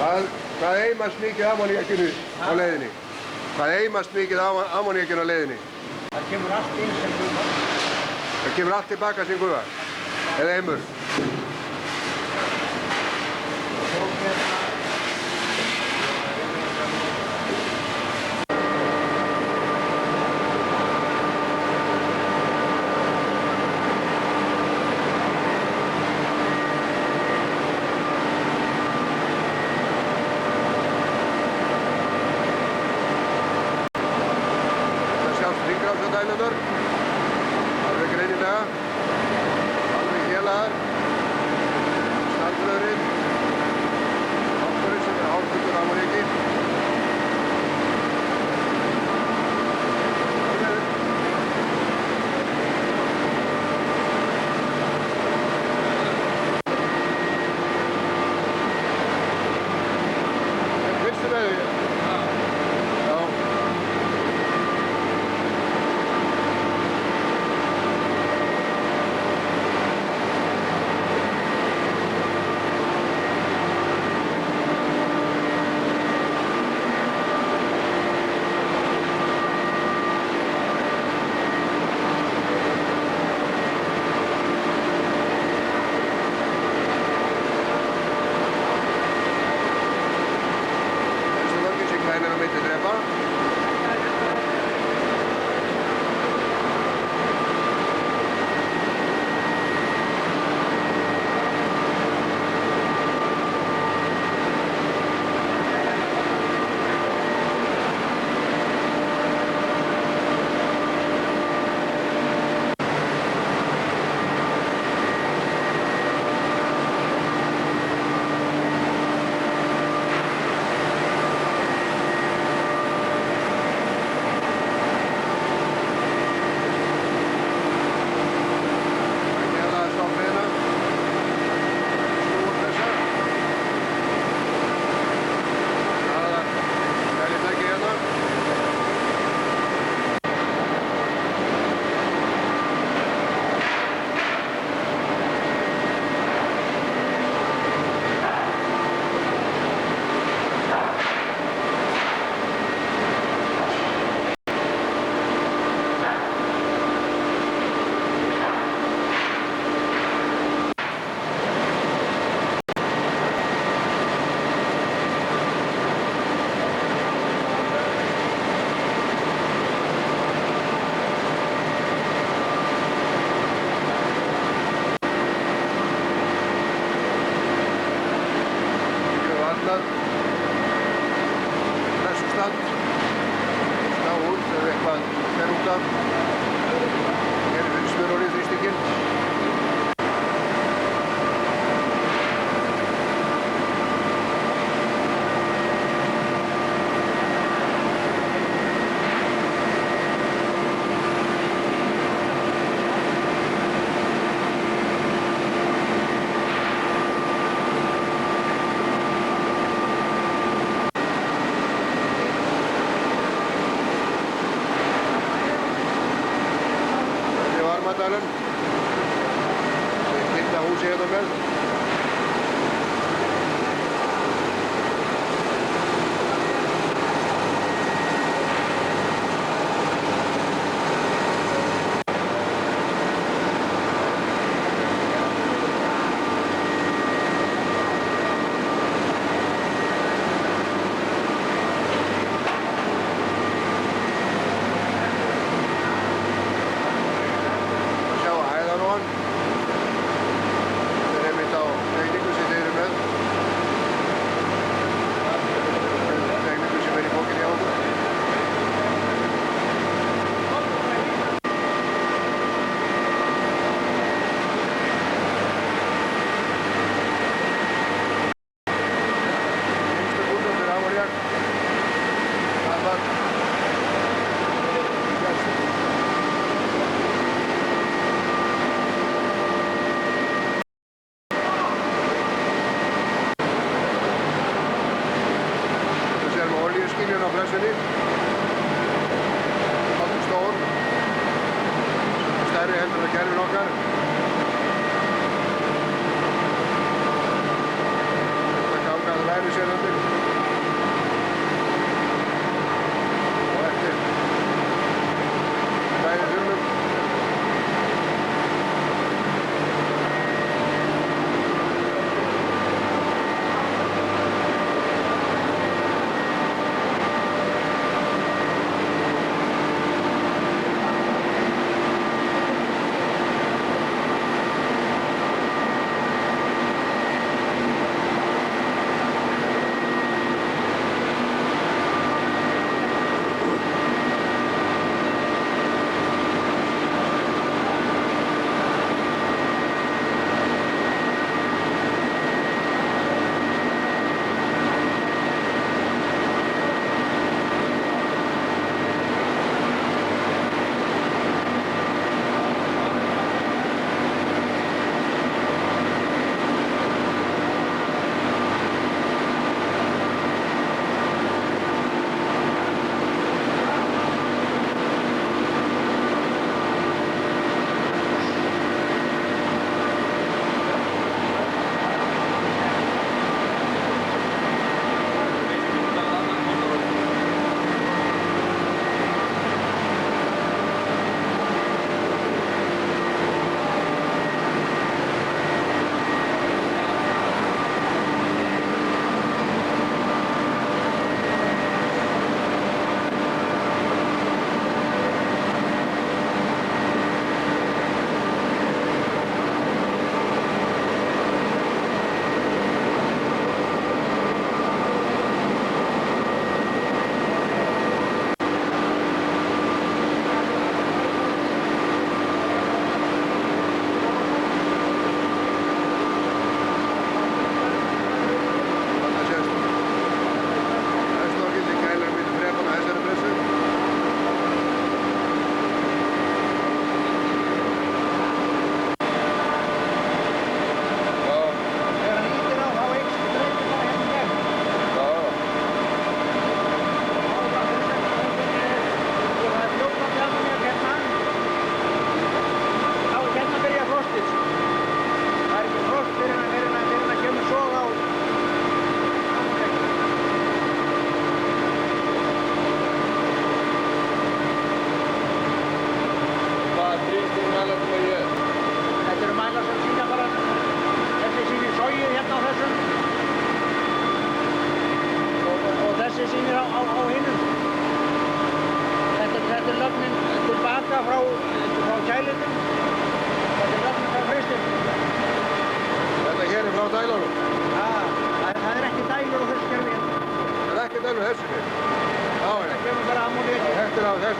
Hvað eimast mikið ammoníakinu á leiðinni? Hvað eimast mikið ammoníakinu á leiðinni? Það kemur allt inn sem gufa. Það kemur allt tilbaka sem gufa? Eða eimur? Alveg greinilega, alveg hélaðar, snarblöðurinn, hálfurinn sem hálffullur ammoníaki. Fyrstu með því?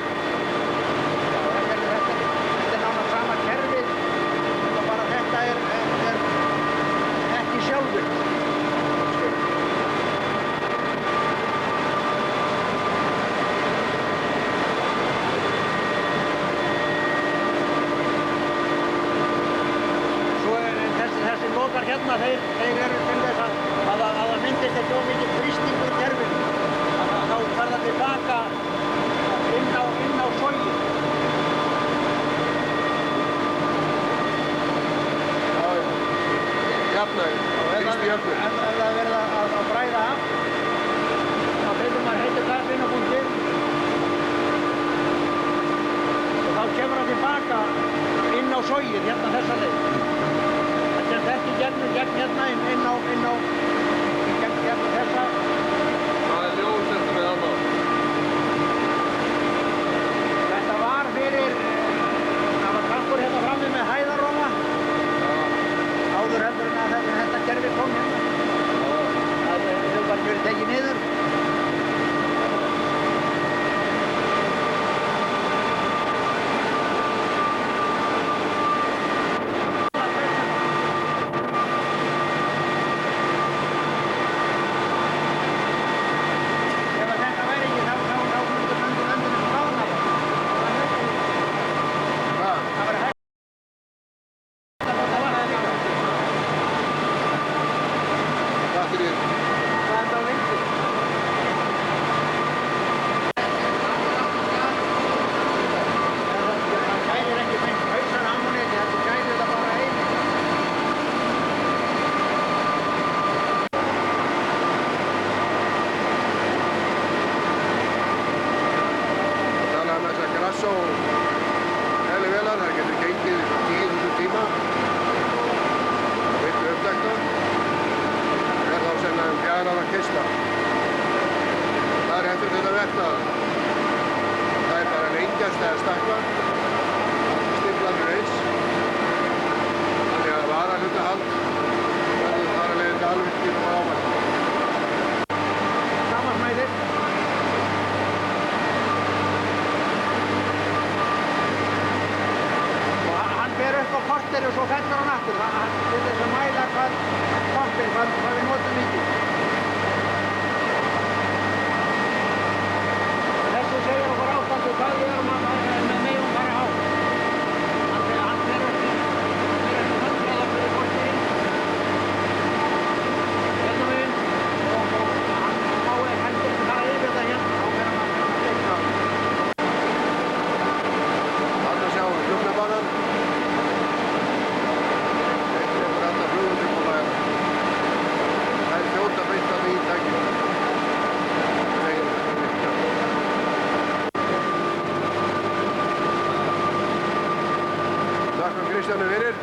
þessu? Já, þetta er nánast sama kerfi, og bara þetta er ekki sjálfvirkt. Svo þessi lokar hérna, þeir eru til þess að það myndist ekki of mikið þrýstingur í kerfinu. Þá fer það tilbaka inn á sogið. Jafnæg, þrýst í jöfnur. Ef það er verið að bræða af, þá tekur maður heitu gas inn á punktið og þá kemur það tilbaka inn á sogið, hérna þessa leið. Það kemst ekki gegn hérna inn á gegn þessa. Það er ljósett með annað. Þetta var fyrir, það var traktor hérna frammi með hæðaróma. Áður heldur en að þetta kerfi kom hérna. Það hefur bara verið tekið niður. Ef þetta væri ekki, þá myndir öndunum bráðna bara. Hvað? Það væri hægt að láta vatnið líka. Hvað fyrir? Það er bara vindur. Það gælir ekki beint hausan ammoníaki, þetta gælir það bara einu. Það talaði um þessa Grasso vélar, það getur gengið 10.000 tíma. Það veitur uppdækta. Það er þá sennilega 4 ára keyrsla. Það er eftir þetta verknað. Það er bara lengjast eða stakka. Stimlandur eins. Þannig að varahlutahald verður þar að leiðandi alveg skipum á ámætt. Sama smæðir. Og hann fer upp á korteri og svo fellur hann aftur. Hann til þess að mæla hvað við notum mikið. Þessu segir okkur ástandu hvað við erum með megum bara á. Hann fer upp í 100 fyrir korteri. Hérna megin. Og hann getur fara yfir það hérna. Þá fer hann að leikna á. Þarna sjáum við flugnabanan. Þetta er bara alltaf flugumfylgjulega. Það er fljóta beint að því í tækjum. Takk fyrir Kristjáni fyrir.